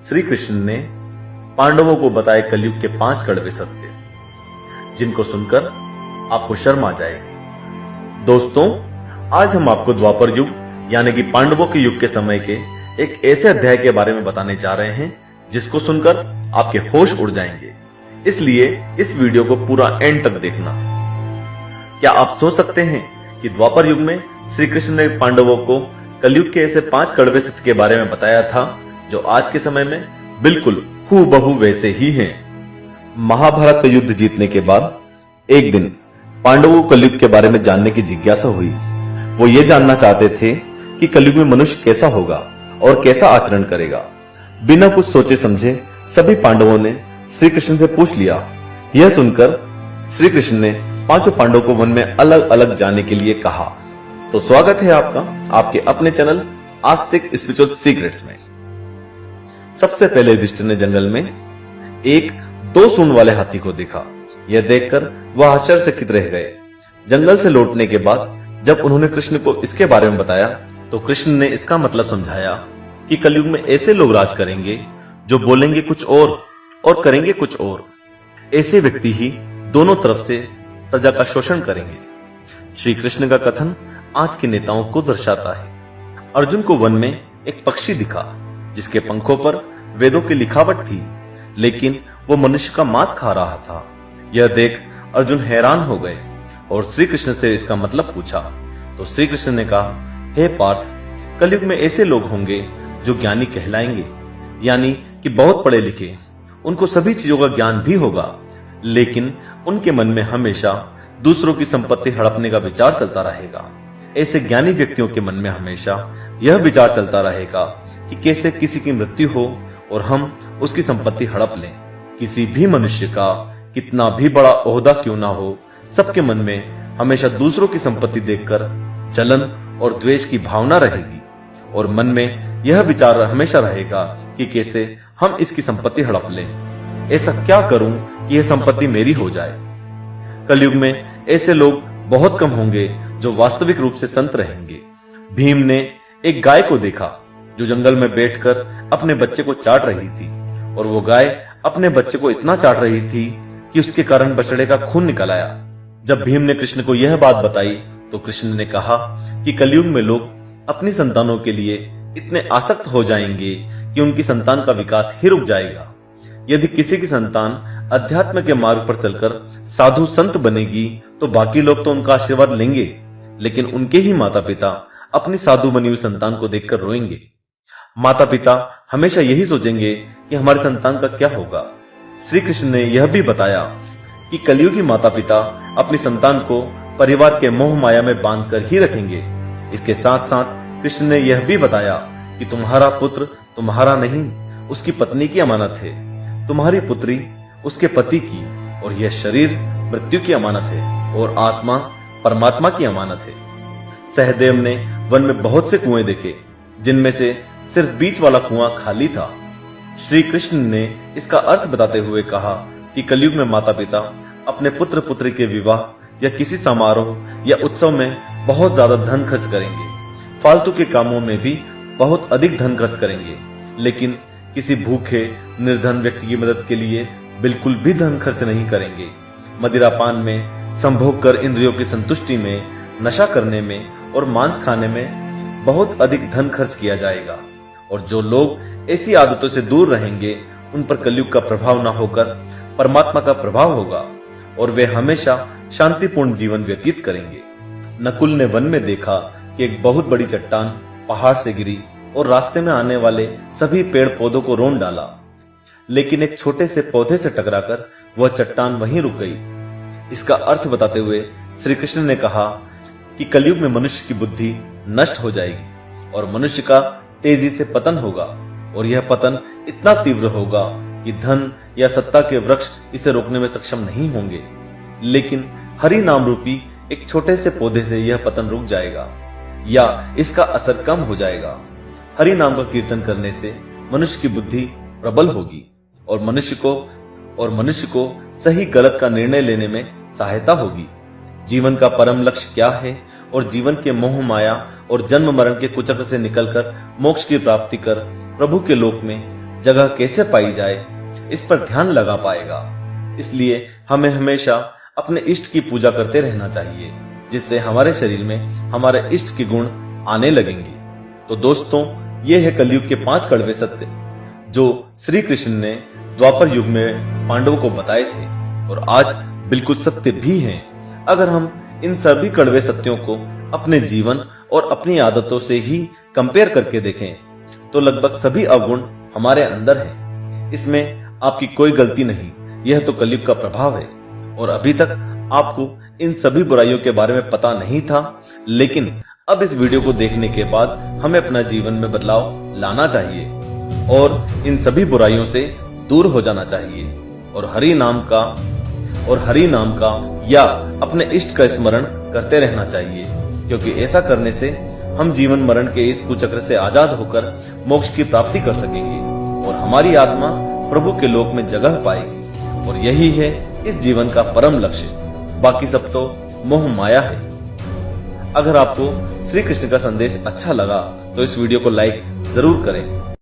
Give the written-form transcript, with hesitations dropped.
श्री कृष्ण ने पांडवों को बताए कलयुग के 5 कड़वे सत्य, जिनको सुनकर आपको शर्म आ जाएगी। दोस्तों, आज हम आपको द्वापर युग यानी कि पांडवों के युग के समय के एक ऐसे अध्याय के बारे में बताने जा रहे हैं जिसको सुनकर आपके होश उड़ जाएंगे। इसलिए इस वीडियो को पूरा एंड तक देखना। क्या आप सोच सकते हैं कि द्वापर युग में श्री कृष्ण ने पांडवों को कलयुग के ऐसे 5 कड़वे सत्य के बारे में बताया था जो आज के समय में बिल्कुल हूबहू वैसे ही हैं। महाभारत का युद्ध जीतने के बाद एक दिन पांडवों को कलयुग के बारे में जानने की जिज्ञासा हुई। वो ये जानना चाहते थे कि कलयुग में मनुष्य कैसा होगा और कैसा आचरण करेगा। बिना कुछ सोचे समझे सभी पांडवों ने श्री कृष्ण से पूछ लिया। यह सुनकर श्री कृष्ण ने 5 पांडवों को वन में अलग अलग जाने के लिए कहा। तो स्वागत है आपका आपके अपने चैनल आस्तिक स्पिरिचुअल सीक्रेट्स में। सबसे पहले युधिष्ठिर ने जंगल में एक 2 सूंड वाले हाथी को देखा। यह देखकर वह आश्चर्यचकित रह गए। जंगल से लौटने के बाद जब उन्होंने कृष्ण को इसके बारे में बताया तो कृष्ण ने इसका मतलब समझाया कि कलयुग में ऐसे लोग राज करेंगे जो बोलेंगे कुछ और करेंगे कुछ और। ऐसे व्यक्ति ही दोनों तरफ से प्रजा का शोषण करेंगे। श्री कृष्ण का कथन आज के नेताओं को दर्शाता है। अर्जुन को वन में एक पक्षी दिखा जिसके पंखों पर वेदों की लिखावट थी, लेकिन वो मनुष्य का मांस खा रहा था। यह देख अर्जुन हैरान हो गए और श्री कृष्ण से इसका मतलब पूछा। तो श्री कृष्ण ने कहा, हे पार्थ, कलयुग में ऐसे लोग होंगे जो ज्ञानी कहलाएंगे, यानी कि बहुत पढ़े लिखे, उनको सभी चीजों का ज्ञान भी होगा, लेकिन उनके मन में हमेशा दूसरों की संपत्ति हड़पने का विचार चलता रहेगा। ऐसे ज्ञानी व्यक्तियों के मन में हमेशा यह विचार चलता रहेगा कि कैसे किसी की मृत्यु हो और हम उसकी संपत्ति हड़प लें। किसी भी मनुष्य का कितना भी बड़ा ओहदा क्यों ना हो, सबके मन में हमेशा दूसरों की संपत्ति देखकर जलन और द्वेष की भावना रहेगी और मन में यह विचार हमेशा रहेगा कि कैसे हम इसकी संपत्ति हड़प लें। ऐसा क्या करूं कि यह संपत्ति मेरी हो जाए। कलयुग में ऐसे लोग बहुत कम होंगे जो वास्तविक रूप से संत रहेंगे। भीम ने एक गाय को देखा जो जंगल में बैठकर अपने बच्चे को चाट रही थी, और वो गाय अपने बच्चे को इतना चाट रही थी कि उसके कारण बछड़े का खून निकल आया। जब भीम ने कृष्ण को यह बात बताई तो कृष्ण ने कहा कि कलयुग में लोग अपनी संतानों के लिए इतने आसक्त हो जाएंगे कि उनकी संतान का विकास ही रुक जाएगा। यदि किसी की संतान अध्यात्म के मार्ग पर चलकर साधु संत बनेगी तो बाकी लोग तो उनका आशीर्वाद लेंगे, लेकिन उनके ही माता पिता अपनी साधु बनी हुई संतान को देखकर रोएंगे। माता पिता हमेशा यही सोचेंगे कि हमारी संतान का क्या होगा। श्री कृष्ण ने यह भी बताया कि कलयुगी माता पिता अपनी संतान को परिवार के मोह माया में बांधकर ही रखेंगे। इसके साथ साथ कृष्ण ने यह भी बताया कि तुम्हारा पुत्र तुम्हारा नहीं, उसकी पत्नी की अमानत है। तुम्हारी पुत्री उसके पति की, और यह शरीर मृत्यु की अमानत है और आत्मा परमात्मा की अमानत है। सहदेव ने वन में बहुत से कुएं देखे जिनमें से सिर्फ बीच वाला कुआं खाली था। श्री कृष्ण ने इसका अर्थ बताते हुए कहा कि कलयुग में माता पिता अपने पुत्र पुत्री के विवाह या किसी समारोह या उत्सव में बहुत ज्यादा धन खर्च करेंगे। फालतू के कामों में भी बहुत अधिक धन खर्च करेंगे, लेकिन किसी भूखे निर्धन व्यक्ति की मदद के लिए बिल्कुल भी धन खर्च नहीं करेंगे। मदिरापान में, संभोग कर इंद्रियों की संतुष्टि में, नशा करने में और मांस खाने में बहुत अधिक धन खर्च किया जाएगा। और जो लोग ऐसी आदतों से दूर रहेंगे उन पर कलयुग का प्रभाव न होकर परमात्मा का प्रभाव होगा और वे हमेशा शांतिपूर्ण जीवन व्यतीत करेंगे। नकुल ने वन में देखा कि एक बहुत बड़ी चट्टान पहाड़ से गिरी और रास्ते में आने वाले सभी पेड़ पौधों को रोन डाला, लेकिन एक छोटे से पौधे से टकराकर वह चट्टान वहीं रुक गई। इसका अर्थ बताते हुए श्री कृष्ण ने कहा कि कलयुग में मनुष्य की बुद्धि नष्ट हो जाएगी और मनुष्य का तेजी से पतन होगा, और यह पतन इतना तीव्र होगा कि धन या सत्ता के वृक्ष इसे रोकने में सक्षम नहीं होंगे, लेकिन हरि नाम रूपी एक छोटे से पौधे से यह पतन रुक जाएगा या इसका असर कम हो जाएगा। हरि नाम का कीर्तन करने से मनुष्य की बुद्धि प्रबल होगी और मनुष्य को सही गलत का निर्णय लेने में सहायता होगी। जीवन का परम लक्ष्य क्या है और जीवन के मोह माया और जन्म मरण के कुचक्र से निकलकर मोक्ष की प्राप्ति कर प्रभु के लोक में जगह कैसे पाई जाए, इस पर ध्यान लगा पाएगा। इसलिए हमें हमेशा अपने इष्ट की पूजा करते रहना चाहिए, जिससे हमारे शरीर में हमारे इष्ट के गुण आने लगेंगे। तो दोस्तों, ये है कलयुग के 5 कड़वे सत्य जो श्री कृष्ण ने द्वापर युग में पांडवों को बताए थे और आज बिल्कुल सत्य भी हैं। अगर हम इन सभी कड़वे सत्यों को अपने जीवन और अपनी आदतों से ही कंपेयर करके देखें तो लगभग सभी अवगुण हमारे अंदर हैं। इसमें आपकी कोई गलती नहीं, यह तो कलयुग का प्रभाव है। और अभी तक आपको इन सभी बुराइयों के बारे में पता नहीं था, लेकिन अब इस वीडियो को देखने के बाद हमें अपना जीवन में बदलाव लाना चाहिए और इन सभी बुराइयों से दूर हो जाना चाहिए और हरि नाम का या अपने इष्ट का स्मरण करते रहना चाहिए, क्योंकि ऐसा करने से हम जीवन मरण के इस कुचक्र से आजाद होकर मोक्ष की प्राप्ति कर सकेंगे और हमारी आत्मा प्रभु के लोक में जगह पाएगी। और यही है इस जीवन का परम लक्ष्य, बाकी सब तो मोह माया है। अगर आपको श्री कृष्ण का संदेश अच्छा लगा तो इस वीडियो को लाइक जरूर करें।